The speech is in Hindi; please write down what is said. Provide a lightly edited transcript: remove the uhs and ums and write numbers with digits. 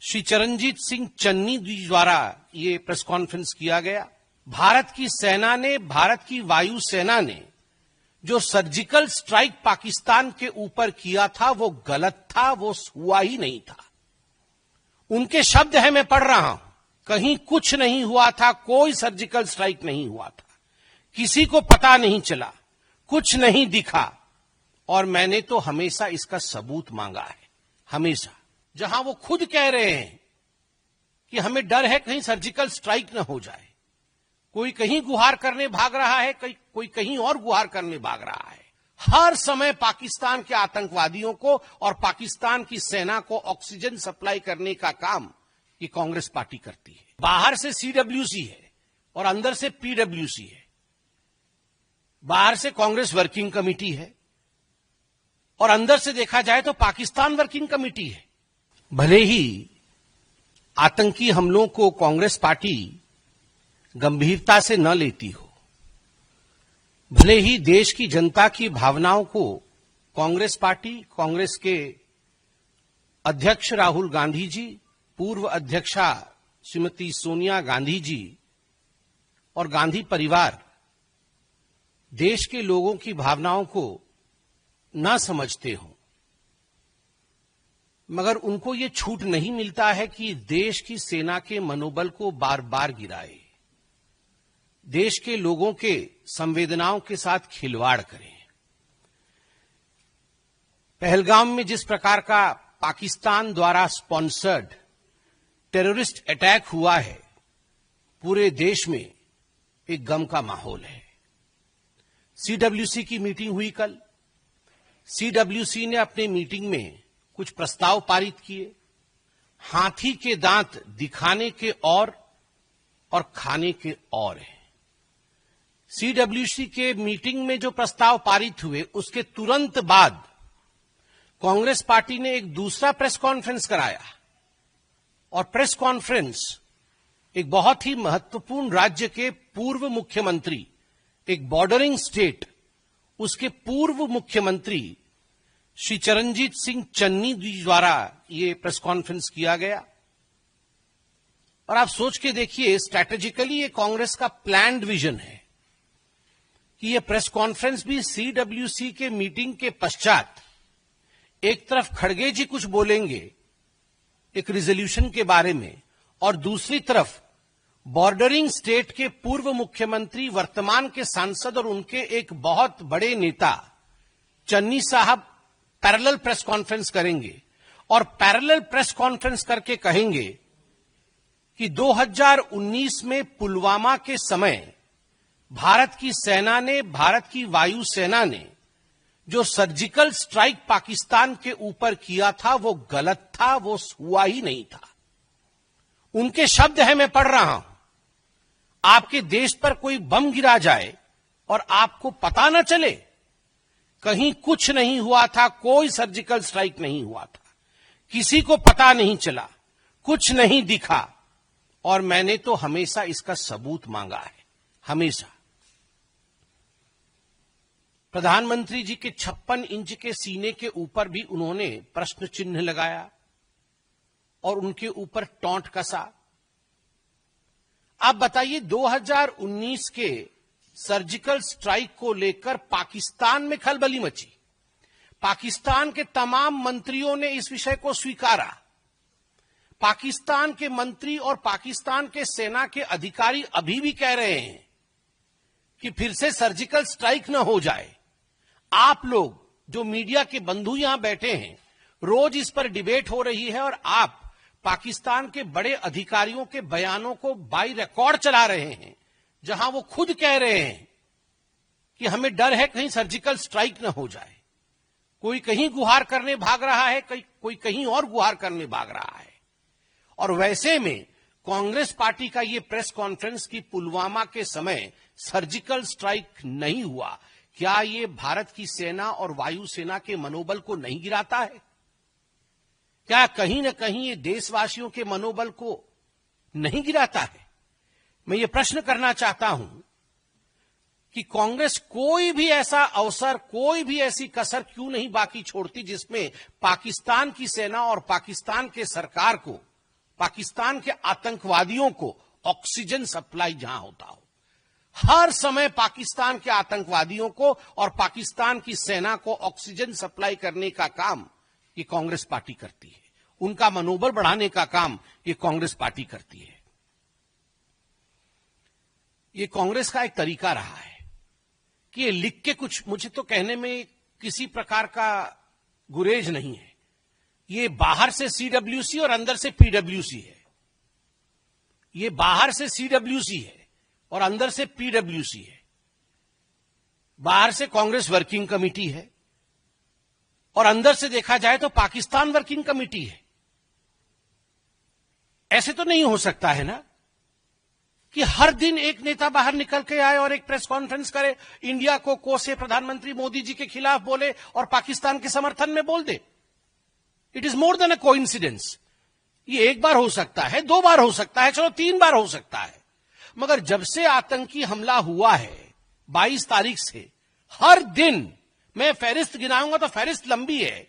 श्री चरणजीत सिंह चन्नी जी द्वारा ये प्रेस कॉन्फ्रेंस किया गया। भारत की सेना ने, भारत की वायुसेना ने जो सर्जिकल स्ट्राइक पाकिस्तान के ऊपर किया था वो गलत था, वो हुआ ही नहीं था। उनके शब्द है, मैं पढ़ रहा हूं, कहीं कुछ नहीं हुआ था, कोई सर्जिकल स्ट्राइक नहीं हुआ था, किसी को पता नहीं चला, कुछ नहीं दिखा, और मैंने तो हमेशा इसका सबूत मांगा है, हमेशा। जहां वो खुद कह रहे हैं कि हमें डर है कहीं सर्जिकल स्ट्राइक न हो जाए, कोई कहीं गुहार करने भाग रहा है, कोई कहीं और गुहार करने भाग रहा है। हर समय पाकिस्तान के आतंकवादियों को और पाकिस्तान की सेना को ऑक्सीजन सप्लाई करने का काम ये कांग्रेस पार्टी करती है। बाहर से सीडब्ल्यूसी है और अंदर से पीडब्ल्यूसी है। बाहर से कांग्रेस वर्किंग कमेटी है और अंदर से देखा जाए तो पाकिस्तान वर्किंग कमेटी है। भले ही आतंकी हमलों को कांग्रेस पार्टी गंभीरता से न लेती हो, भले ही देश की जनता की भावनाओं को कांग्रेस पार्टी, कांग्रेस के अध्यक्ष राहुल गांधी जी, पूर्व अध्यक्षा श्रीमती सोनिया गांधी जी और गांधी परिवार देश के लोगों की भावनाओं को न समझते हो, मगर उनको ये छूट नहीं मिलता है कि देश की सेना के मनोबल को बार बार गिराए, देश के लोगों के संवेदनाओं के साथ खिलवाड़ करें। पहलगाम में जिस प्रकार का पाकिस्तान द्वारा स्पॉन्सर्ड टेररिस्ट अटैक हुआ है, पूरे देश में एक गम का माहौल है। सीडब्ल्यूसी की मीटिंग हुई कल। सीडब्ल्यूसी ने अपने मीटिंग में कुछ प्रस्ताव पारित किए। हाथी के दांत दिखाने के और खाने के और हैं। सीडब्ल्यूसी के मीटिंग में जो प्रस्ताव पारित हुए, उसके तुरंत बाद कांग्रेस पार्टी ने एक दूसरा प्रेस कॉन्फ्रेंस कराया, और प्रेस कॉन्फ्रेंस एक बहुत ही महत्वपूर्ण राज्य के पूर्व मुख्यमंत्री, एक बॉर्डरिंग स्टेट, उसके पूर्व मुख्यमंत्री श्री चरणजीत सिंह चन्नी जी द्वारा ये प्रेस कॉन्फ्रेंस किया गया। और आप सोच के देखिए, स्ट्रैटेजिकली ये कांग्रेस का प्लान्ड विजन है कि ये प्रेस कॉन्फ्रेंस भी सीडब्ल्यूसी के मीटिंग के पश्चात एक तरफ खड़गे जी कुछ बोलेंगे एक रिजोल्यूशन के बारे में, और दूसरी तरफ बॉर्डरिंग स्टेट के पूर्व मुख्यमंत्री, वर्तमान के सांसद और उनके एक बहुत बड़े नेता चन्नी साहब पैरेलल प्रेस कॉन्फ्रेंस करेंगे, और पैरेलल प्रेस कॉन्फ्रेंस करके कहेंगे कि 2019 में पुलवामा के समय भारत की सेना ने, भारत की वायुसेना ने जो सर्जिकल स्ट्राइक पाकिस्तान के ऊपर किया था वो गलत था, वो हुआ ही नहीं था। उनके शब्द है, मैं पढ़ रहा हूं, आपके देश पर कोई बम गिरा जाए और आपको पता न चले, कहीं कुछ नहीं हुआ था, कोई सर्जिकल स्ट्राइक नहीं हुआ था, किसी को पता नहीं चला, कुछ नहीं दिखा, और मैंने तो हमेशा इसका सबूत मांगा है, हमेशा। प्रधानमंत्री जी के 56 इंच के सीने के ऊपर भी उन्होंने प्रश्न चिन्ह लगाया और उनके ऊपर टॉन्ट कसा। आप बताइए, 2019 के सर्जिकल स्ट्राइक को लेकर पाकिस्तान में खलबली मची। पाकिस्तान के तमाम मंत्रियों ने इस विषय को स्वीकारा। पाकिस्तान के मंत्री और पाकिस्तान के सेना के अधिकारी अभी भी कह रहे हैं कि फिर से सर्जिकल स्ट्राइक न हो जाए। आप लोग जो मीडिया के बंधु यहां बैठे हैं, रोज इस पर डिबेट हो रही है, और आप पाकिस्तान के बड़े अधिकारियों के बयानों को बाई रिकॉर्ड चला रहे हैं, जहां वो खुद कह रहे हैं कि हमें डर है कहीं सर्जिकल स्ट्राइक न हो जाए। कोई कहीं गुहार करने भाग रहा है, कोई कहीं और गुहार करने भाग रहा है। और वैसे में कांग्रेस पार्टी का ये प्रेस कॉन्फ्रेंस कि पुलवामा के समय सर्जिकल स्ट्राइक नहीं हुआ, क्या ये भारत की सेना और वायुसेना के मनोबल को नहीं गिराता है? क्या कहीं न कहीं ये देशवासियों के मनोबल को नहीं गिराता है? मैं ये प्रश्न करना चाहता हूं कि कांग्रेस कोई भी ऐसा अवसर, कोई भी ऐसी कसर क्यों नहीं बाकी छोड़ती जिसमें पाकिस्तान की सेना और पाकिस्तान के सरकार को पाकिस्तान के आतंकवादियों को ऑक्सीजन सप्लाई जहां होता हो। हर समय पाकिस्तान के आतंकवादियों को और पाकिस्तान की सेना को ऑक्सीजन सप्लाई करने का काम ये कांग्रेस पार्टी करती है। उनका मनोबल बढ़ाने का काम ये कांग्रेस पार्टी करती है। ये कांग्रेस का एक तरीका रहा है कि ये लिख के कुछ, मुझे तो कहने में किसी प्रकार का गुरेज नहीं है। ये बाहर से सीडब्ल्यूसी और अंदर से पीडब्ल्यूसी है। ये बाहर से सीडब्ल्यूसी है और अंदर से पीडब्ल्यूसी है। बाहर से कांग्रेस वर्किंग कमेटी है और अंदर से देखा जाए तो पाकिस्तान वर्किंग कमेटी है। ऐसे तो नहीं हो सकता है ना कि हर दिन एक नेता बाहर निकल के आए और एक प्रेस कॉन्फ्रेंस करे, इंडिया को कोसे, प्रधानमंत्री मोदी जी के खिलाफ बोले और पाकिस्तान के समर्थन में बोल दे। It is more than a coincidence. ये एक बार हो सकता है, 2 बार हो सकता है, चलो 3 बार हो सकता है, मगर जब से आतंकी हमला हुआ है 22 तारीख से, हर दिन मैं फहरिस्त गिनाऊंगा तो फहरिस्त लंबी है,